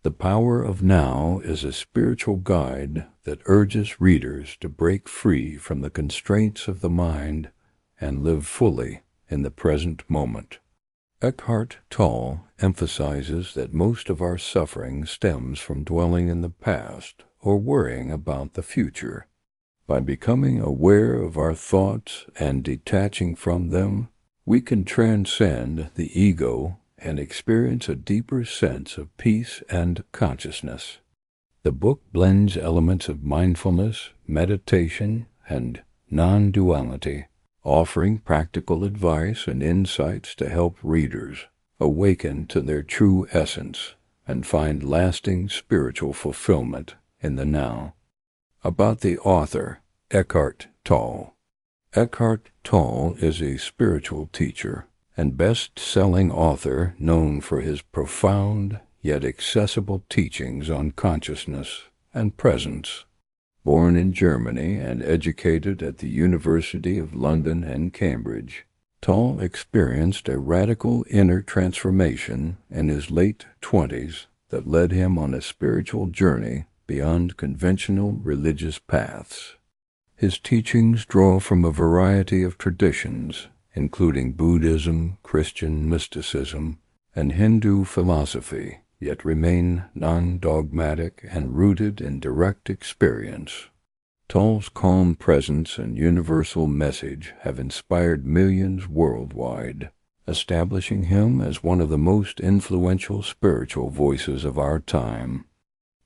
The Power of Now is a spiritual guide that urges readers to break free from the constraints of the mind and live fully in the present moment. Eckhart Tolle emphasizes that most of our suffering stems from dwelling in the past or worrying about the future. By becoming aware of our thoughts and detaching from them, we can transcend the ego and experience a deeper sense of peace and consciousness. The book blends elements of mindfulness, meditation, and non-duality, offering practical advice and insights to help readers awaken to their true essence and find lasting spiritual fulfillment in the now. About the author, Eckhart Tolle. Eckhart Tolle is a spiritual teacher and best-selling author known for his profound yet accessible teachings on consciousness and presence. Born in Germany and educated at the University of London and Cambridge, Tolle experienced a radical inner transformation in his late 20s that led him on a spiritual journey beyond conventional religious paths. His teachings draw from a variety of traditions, including Buddhism, Christian mysticism, and Hindu philosophy, yet remain non-dogmatic and rooted in direct experience. Tolle's calm presence and universal message have inspired millions worldwide, establishing him as one of the most influential spiritual voices of our time.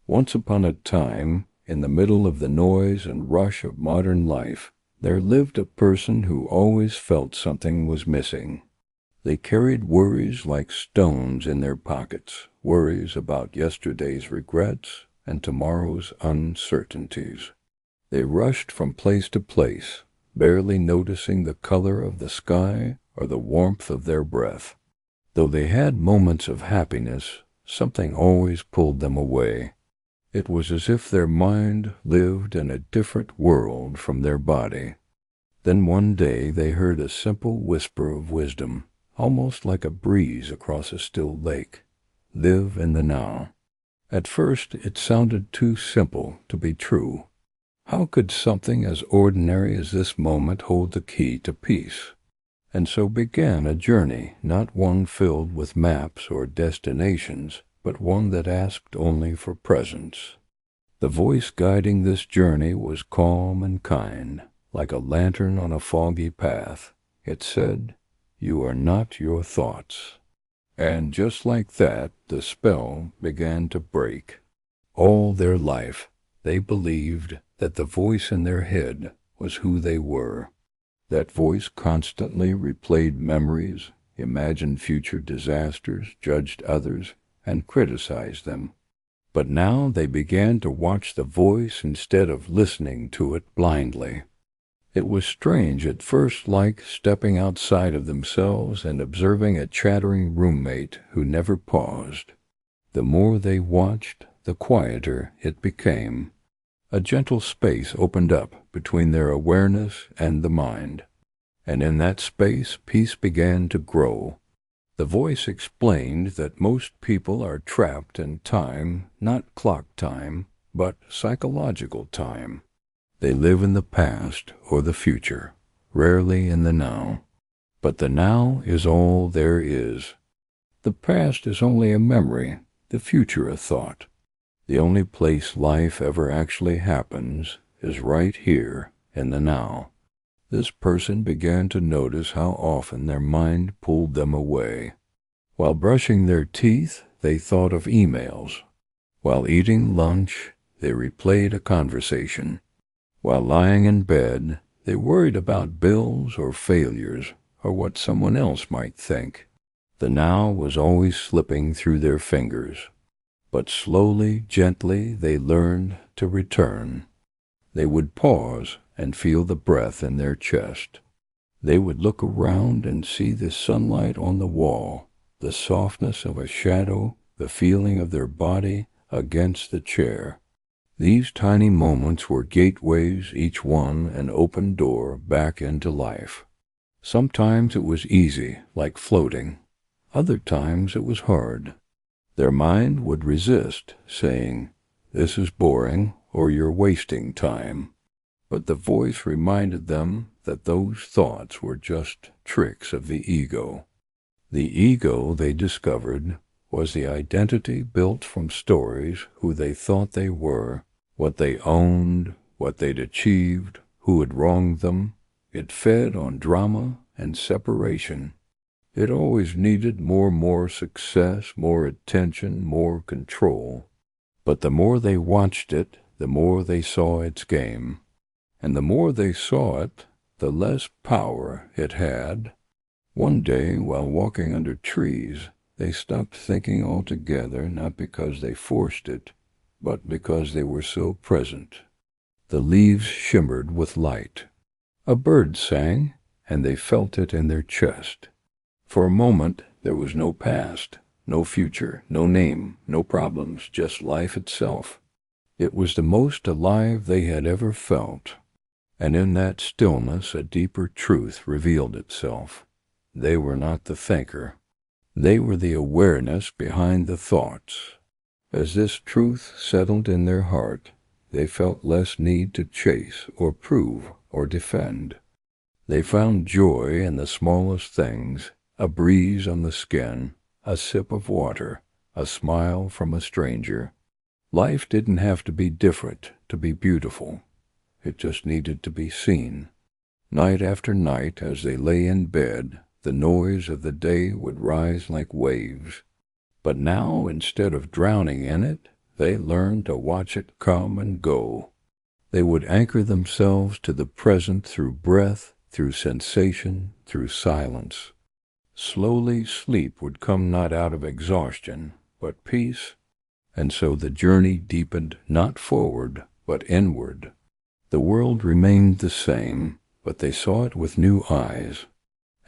Once upon a time, in the middle of the noise and rush of modern life, there lived a person who always felt something was missing. They carried worries like stones in their pockets, worries about yesterday's regrets and tomorrow's uncertainties. They rushed from place to place, barely noticing the color of the sky or the warmth of their breath. Though they had moments of happiness, something always pulled them away. It was as if their mind lived in a different world from their body. Then one day they heard a simple whisper of wisdom, almost like a breeze across a still lake. Live in the now. At first it sounded too simple to be true. How could something as ordinary as this moment hold the key to peace? And so began a journey, not one filled with maps or destinations, but one that asked only for presence. The voice guiding this journey was calm and kind, like a lantern on a foggy path. It said, "You are not your thoughts." And just like that, the spell began to break. All their life, they believed that the voice in their head was who they were. That voice constantly replayed memories, imagined future disasters, judged others, and criticized them. But now they began to watch the voice instead of listening to it blindly. It was strange at first, like stepping outside of themselves and observing a chattering roommate who never paused. The more they watched, the quieter it became. A gentle space opened up between their awareness and the mind, and in that space peace began to grow. The voice explained that most people are trapped in time, not clock time, but psychological time. They live in the past or the future, rarely in the now. But the now is all there is. The past is only a memory, the future a thought. The only place life ever actually happens is right here in the now. This person began to notice how often their mind pulled them away. While brushing their teeth, they thought of emails. While eating lunch, they replayed a conversation. While lying in bed, they worried about bills or failures or what someone else might think. The now was always slipping through their fingers. But slowly, gently, they learned to return. They would pause and feel the breath in their chest. They would look around and see the sunlight on the wall, the softness of a shadow, the feeling of their body against the chair. These tiny moments were gateways, each one an open door back into life. Sometimes it was easy, like floating. Other times it was hard. Their mind would resist, saying, "This is boring," or "You're wasting time." But the voice reminded them that those thoughts were just tricks of the ego. The ego, they discovered, was the identity built from stories, who they thought they were, what they owned, what they'd achieved, who had wronged them. It fed on drama and separation. It always needed more success, more attention, more control. But the more they watched it, the more they saw its game. And the more they saw it, the less power it had. One day, while walking under trees, they stopped thinking altogether, not because they forced it, but because they were so present. The leaves shimmered with light. A bird sang, and they felt it in their chest. For a moment, there was no past, no future, no name, no problems, just life itself. It was the most alive they had ever felt. And in that stillness a deeper truth revealed itself. They were not the thinker. They were the awareness behind the thoughts. As this truth settled in their heart, they felt less need to chase or prove or defend. They found joy in the smallest things, a breeze on the skin, a sip of water, a smile from a stranger. Life didn't have to be different to be beautiful. It just needed to be seen. Night after night, as they lay in bed, the noise of the day would rise like waves. But now, instead of drowning in it, they learned to watch it come and go. They would anchor themselves to the present through breath, through sensation, through silence. Slowly sleep would come not out of exhaustion, but peace. And so the journey deepened not forward, but inward. The world remained the same, but they saw it with new eyes.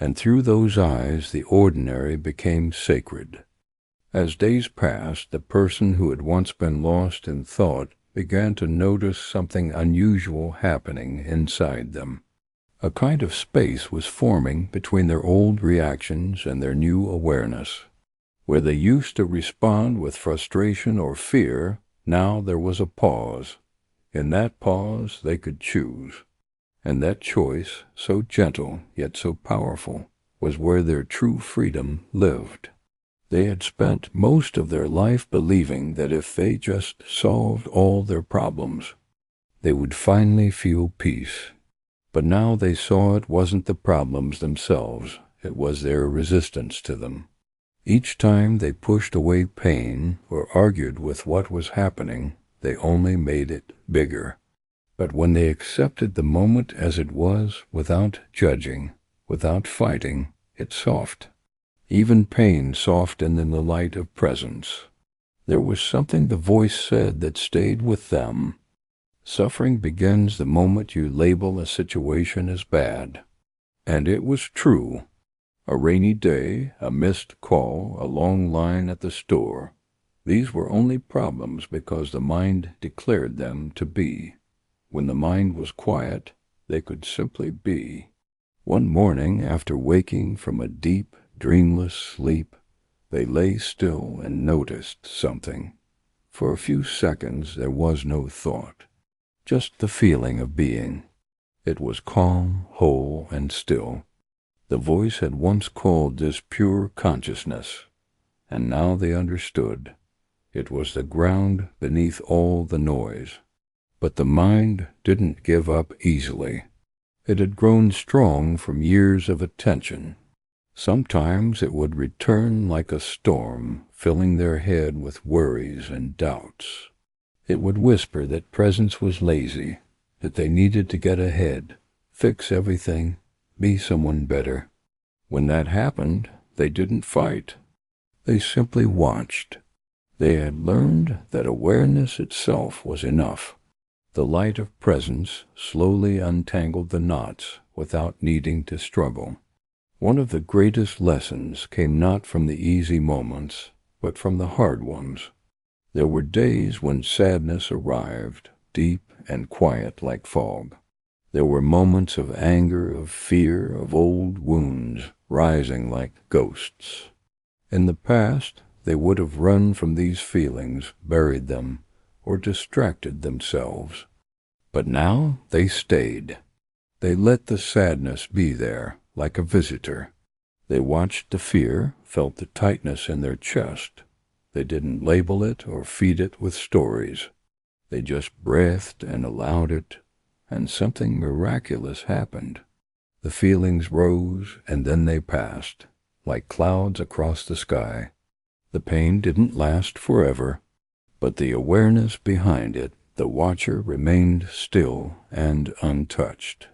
And through those eyes the ordinary became sacred. As days passed, the person who had once been lost in thought began to notice something unusual happening inside them. A kind of space was forming between their old reactions and their new awareness. Where they used to respond with frustration or fear, now there was a pause. In that pause they could choose. And that choice, so gentle yet so powerful, was where their true freedom lived. They had spent most of their life believing that if they just solved all their problems, they would finally feel peace. But now they saw it wasn't the problems themselves, it was their resistance to them. Each time they pushed away pain or argued with what was happening, they only made it bigger. But when they accepted the moment as it was, without judging, without fighting, it softened. Even pain softened in the light of presence. There was something the voice said that stayed with them. Suffering begins the moment you label a situation as bad. And it was true. A rainy day, a missed call, a long line at the store. These were only problems because the mind declared them to be. When the mind was quiet, they could simply be. One morning, after waking from a deep, dreamless sleep, they lay still and noticed something. For a few seconds there was no thought, just the feeling of being. It was calm, whole, and still. The voice had once called this pure consciousness, and now they understood. It was the ground beneath all the noise. But the mind didn't give up easily. It had grown strong from years of attention. Sometimes it would return like a storm, filling their head with worries and doubts. It would whisper that presence was lazy, that they needed to get ahead, fix everything, be someone better. When that happened, they didn't fight. They simply watched. They had learned that awareness itself was enough. The light of presence slowly untangled the knots without needing to struggle. One of the greatest lessons came not from the easy moments, but from the hard ones. There were days when sadness arrived, deep and quiet like fog. There were moments of anger, of fear, of old wounds rising like ghosts. In the past, they would have run from these feelings, buried them, or distracted themselves. But now they stayed. They let the sadness be there, like a visitor. They watched the fear, felt the tightness in their chest. They didn't label it or feed it with stories. They just breathed and allowed it, and something miraculous happened. The feelings rose, and then they passed, like clouds across the sky. The pain didn't last forever, but the awareness behind it, the watcher remained still and untouched.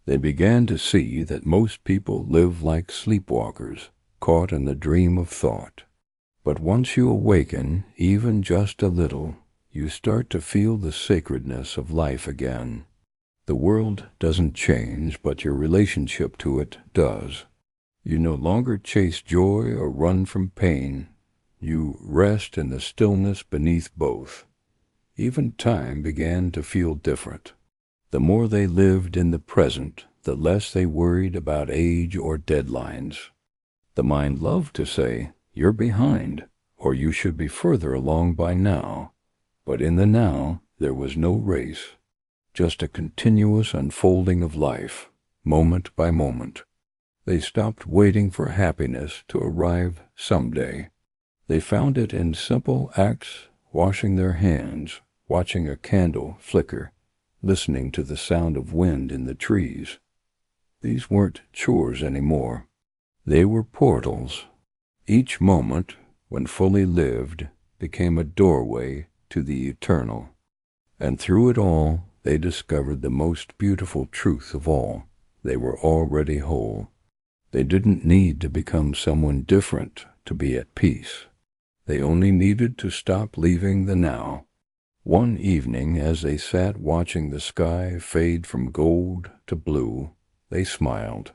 They began to see that most people live like sleepwalkers, caught in the dream of thought. But once you awaken, even just a little, you start to feel the sacredness of life again. The world doesn't change, but your relationship to it does. You no longer chase joy or run from pain. You rest in the stillness beneath both. Even time began to feel different. The more they lived in the present, the less they worried about age or deadlines. The mind loved to say, "You're behind," or "You should be further along by now." But in the now, there was no race, just a continuous unfolding of life, moment by moment. They stopped waiting for happiness to arrive someday. They found it in simple acts, washing their hands, watching a candle flicker, listening to the sound of wind in the trees. These weren't chores anymore. They were portals. Each moment, when fully lived, became a doorway to the eternal. And through it all, they discovered the most beautiful truth of all. They were already whole. They didn't need to become someone different to be at peace. They only needed to stop leaving the now. One evening, as they sat watching the sky fade from gold to blue, they smiled.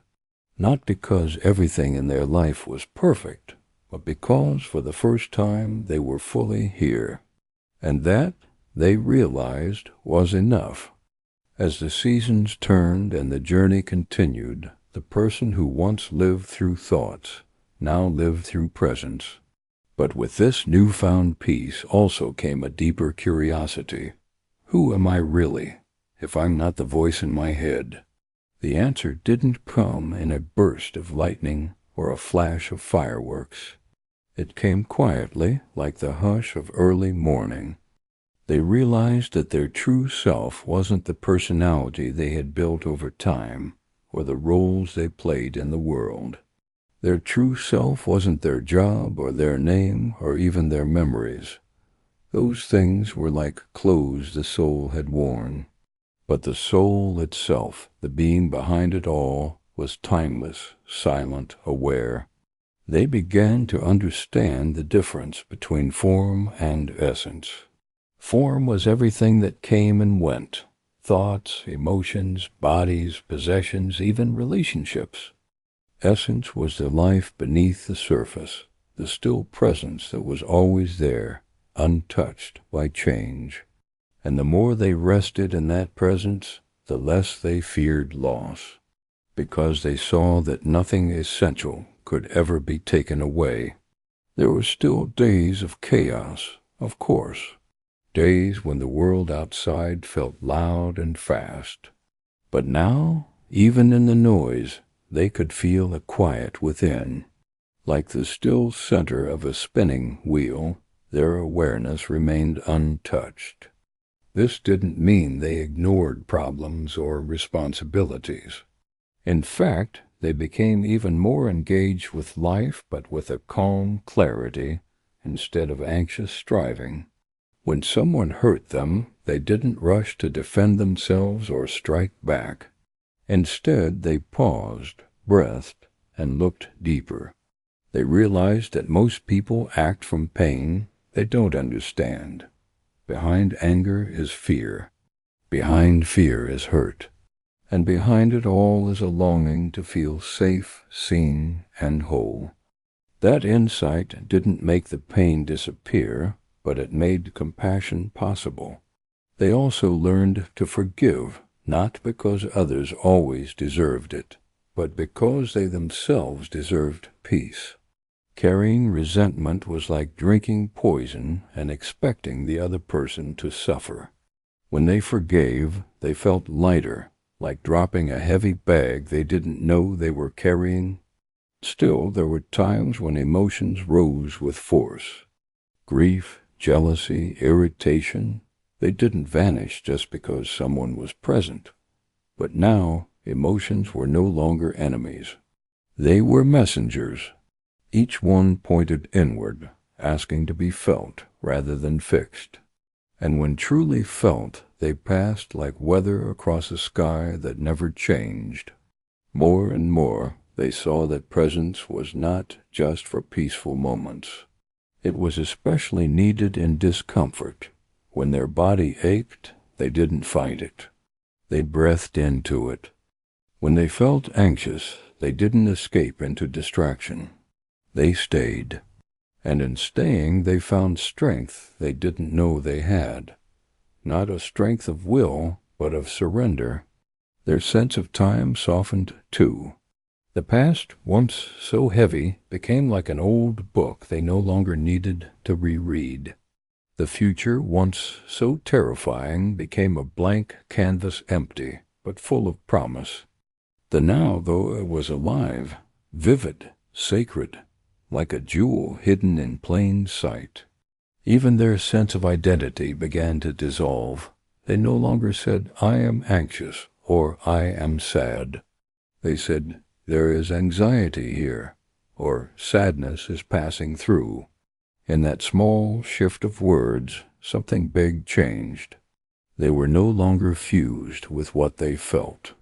Not because everything in their life was perfect, but because for the first time they were fully here. And that, they realized, was enough. As the seasons turned and the journey continued, the person who once lived through thoughts now lived through presence. But with this newfound peace also came a deeper curiosity. Who am I really, if I'm not the voice in my head? The answer didn't come in a burst of lightning or a flash of fireworks. It came quietly, like the hush of early morning. They realized that their true self wasn't the personality they had built over time, or the roles they played in the world. Their true self wasn't their job or their name or even their memories. Those things were like clothes the soul had worn. But the soul itself, the being behind it all, was timeless, silent, aware. They began to understand the difference between form and essence. Form was everything that came and went. Thoughts, emotions, bodies, possessions, even relationships. Essence was the life beneath the surface, the still presence that was always there, untouched by change. And the more they rested in that presence, the less they feared loss, because they saw that nothing essential could ever be taken away. There were still days of chaos, of course, days when the world outside felt loud and fast. But now, even in the noise, they could feel a quiet within. Like the still center of a spinning wheel, their awareness remained untouched. This didn't mean they ignored problems or responsibilities. In fact, they became even more engaged with life, but with a calm clarity instead of anxious striving. When someone hurt them, they didn't rush to defend themselves or strike back. Instead, they paused, breathed, and looked deeper. They realized that most people act from pain they don't understand. Behind anger is fear. Behind fear is hurt. And behind it all is a longing to feel safe, seen, and whole. That insight didn't make the pain disappear, but it made compassion possible. They also learned to forgive, not because others always deserved it, but because they themselves deserved peace. Carrying resentment was like drinking poison and expecting the other person to suffer. When they forgave, they felt lighter, like dropping a heavy bag they didn't know they were carrying. Still, there were times when emotions rose with force. Grief, jealousy, irritation, they didn't vanish just because someone was present. But now, emotions were no longer enemies. They were messengers. Each one pointed inward, asking to be felt rather than fixed. And when truly felt, they passed like weather across a sky that never changed. More and more, they saw that presence was not just for peaceful moments. It was especially needed in discomfort. When their body ached, they didn't fight it. They breathed into it. When they felt anxious, they didn't escape into distraction. They stayed. And in staying, they found strength they didn't know they had. Not a strength of will, but of surrender. Their sense of time softened too. The past, once so heavy, became like an old book they no longer needed to reread. The future, once so terrifying, became a blank canvas, empty, but full of promise. The now, though, was alive, vivid, sacred, like a jewel hidden in plain sight. Even their sense of identity began to dissolve. They no longer said, "I am anxious," or "I am sad." They said, "There is anxiety here," or "Sadness is passing through." In that small shift of words, something big changed. They were no longer fused with what they felt.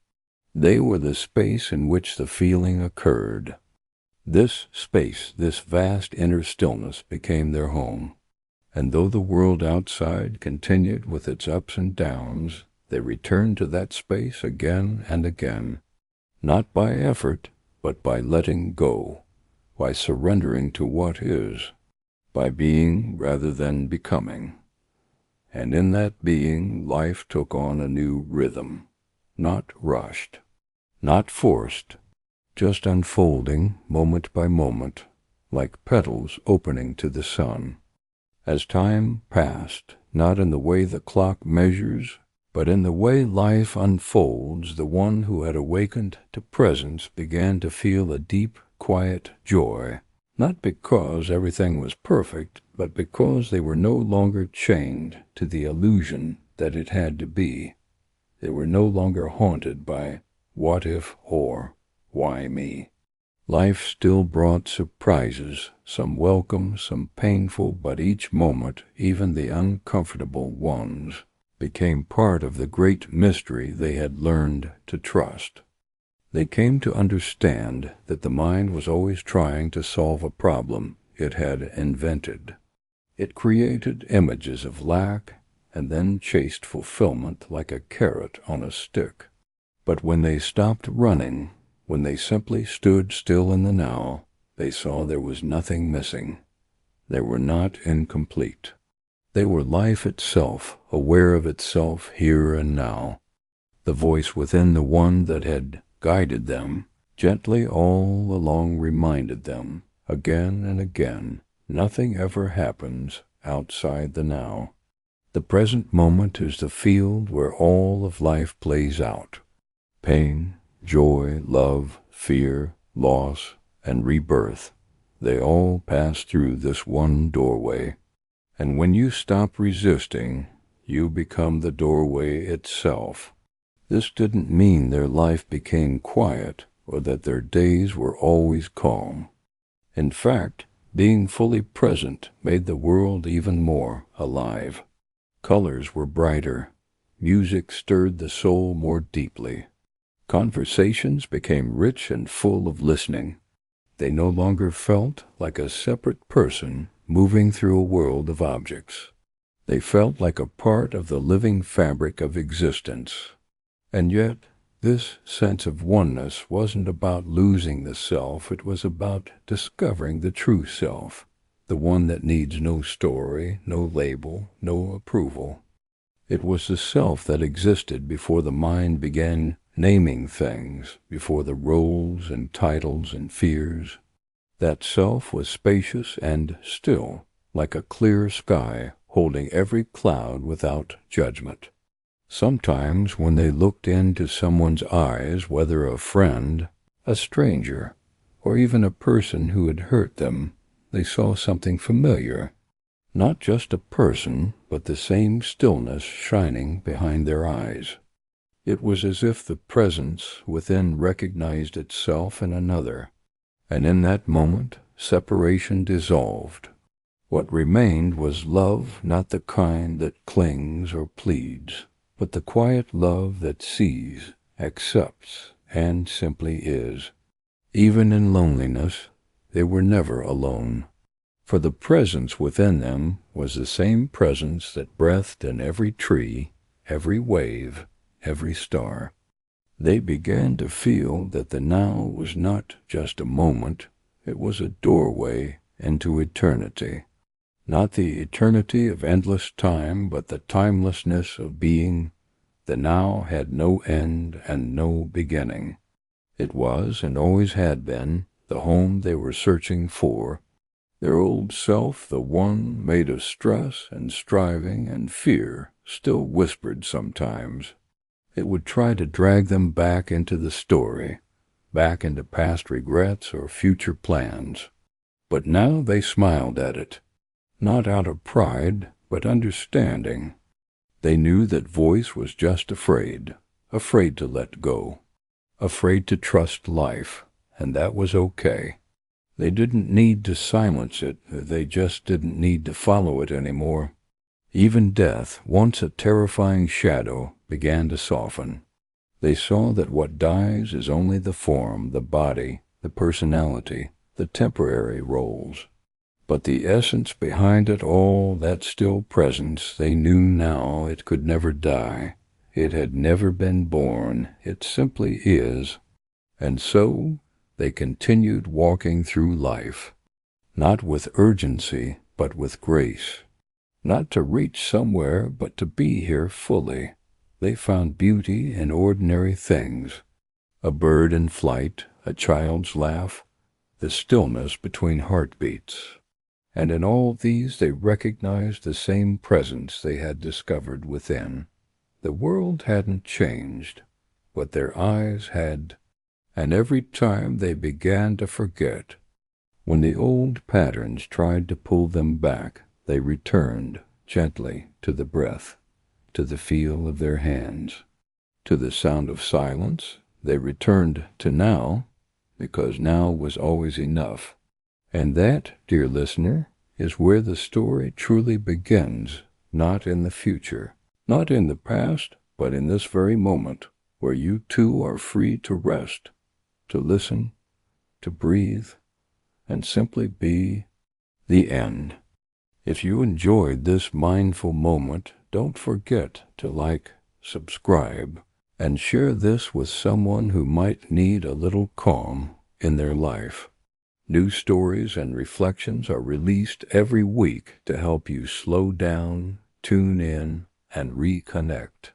They were the space in which the feeling occurred. This space, this vast inner stillness, became their home. And though the world outside continued with its ups and downs, they returned to that space again and again, not by effort, but by letting go, by surrendering to what is, by being rather than becoming. And in that being, life took on a new rhythm, not rushed, not forced, just unfolding moment by moment, like petals opening to the sun. As time passed, not in the way the clock measures, but in the way life unfolds, the one who had awakened to presence began to feel a deep, quiet joy, not because everything was perfect, but because they were no longer chained to the illusion that it had to be. They were no longer haunted by what if or why me. Life still brought surprises, some welcome, some painful, but each moment, even the uncomfortable ones, became part of the great mystery they had learned to trust. They came to understand that the mind was always trying to solve a problem it had invented. It created images of lack and then chased fulfillment like a carrot on a stick. But when they stopped running, when they simply stood still in the now, they saw there was nothing missing. They were not incomplete. They were life itself, aware of itself here and now. The voice within the one that had guided them, gently all along reminded them, again and again, nothing ever happens outside the now. The present moment is the field where all of life plays out. Pain, joy, love, fear, loss, and rebirth, they all pass through this one doorway. And when you stop resisting, you become the doorway itself. This didn't mean their life became quiet or that their days were always calm. In fact, being fully present made the world even more alive. Colors were brighter. Music stirred the soul more deeply. Conversations became rich and full of listening. They no longer felt like a separate person moving through a world of objects. They felt like a part of the living fabric of existence. And yet, this sense of oneness wasn't about losing the self, it was about discovering the true self, the one that needs no story, no label, no approval. It was the self that existed before the mind began naming things, before the roles and titles and fears. That self was spacious and still, like a clear sky holding every cloud without judgment. Sometimes when they looked into someone's eyes, whether a friend, a stranger, or even a person who had hurt them, they saw something familiar. Not just a person, but the same stillness shining behind their eyes. It was as if the presence within recognized itself in another, and in that moment separation dissolved. What remained was love, not the kind that clings or pleads, but the quiet love that sees, accepts, and simply is. Even in loneliness, they were never alone, for the presence within them was the same presence that breathed in every tree, every wave, every star. They began to feel that the now was not just a moment, it was a doorway into eternity. Not the eternity of endless time, but the timelessness of being. The now had no end and no beginning. It was, and always had been, the home they were searching for. Their old self, the one made of stress and striving and fear, still whispered sometimes. It would try to drag them back into the story, back into past regrets or future plans. But now they smiled at it, not out of pride, but understanding. They knew that voice was just afraid to let go, afraid to trust life, and that was okay. They didn't need to silence it, they just didn't need to follow it anymore. Even death, once a terrifying shadow, began to soften. They saw that what dies is only the form, the body, the personality, the temporary roles. But the essence behind it all, that still presence, they knew now it could never die. It had never been born, it simply is. And so they continued walking through life, not with urgency, but with grace. Not to reach somewhere, but to be here fully. They found beauty in ordinary things. A bird in flight, a child's laugh, the stillness between heartbeats. And in all these they recognized the same presence they had discovered within. The world hadn't changed, but their eyes had, and every time they began to forget, when the old patterns tried to pull them back, they returned gently to the breath, to the feel of their hands, to the sound of silence. They returned to now, because now was always enough. And that, dear listener, is where the story truly begins, not in the future, not in the past, but in this very moment, where you too are free to rest, to listen, to breathe, and simply be. The end. If you enjoyed this mindful moment, don't forget to like, subscribe, and share this with someone who might need a little calm in their life. New stories and reflections are released every week to help you slow down, tune in, and reconnect.